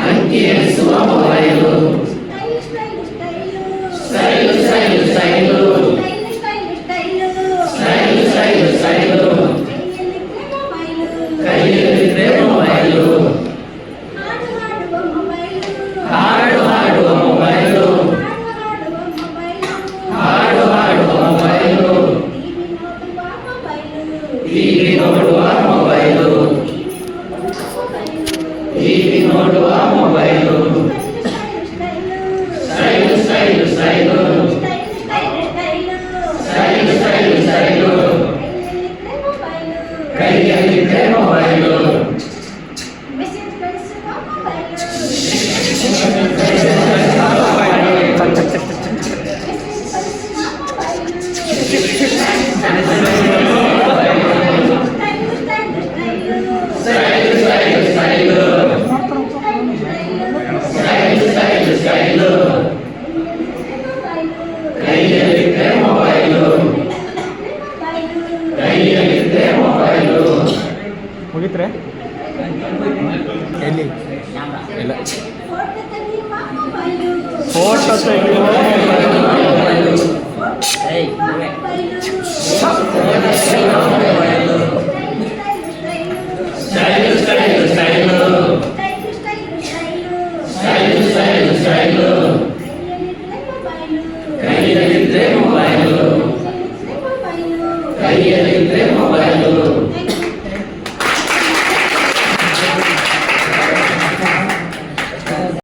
ಅಂಕಿ ಎಣಿಸುವ mobile. Style style style style style style ಕೈಯಲ್ಲಿದ್ರೆ ಮೊಬೈಲು. ಹಾಡು ಹಾಡುವ ಮೊಬೈಲು. ಹಾಡು ಹಾಡುವ ಮೊಬೈಲು. ಟಿವಿ ನೋಡುವ ಮೊಬೈಲು. ಟಿವಿ ನೋಡುವ mobile. Style style style style style style ಕೈಯಲ್ಲಿದ್ರೆ ಮೊಬೈಲು. ಕೈಯಲ್ಲಿದ್ರೆ ಮೊಬೈಲು. ಕೈಯಲ್ಲಿದ್ರೆ ಮೊಬೈಲು. ಮುಗಿತ್ರೆ ಎಲ್ಲಿ ಇಲ್ಲ ಫೋಟೋ ತೆಗೆಯುವ style style style style style style ಕೈಯಲ್ಲಿದ್ರೆ ಮೊಬೈಲು. ಕೈಯಲ್ಲಿದ್ರೆ ಮೊಬೈಲು.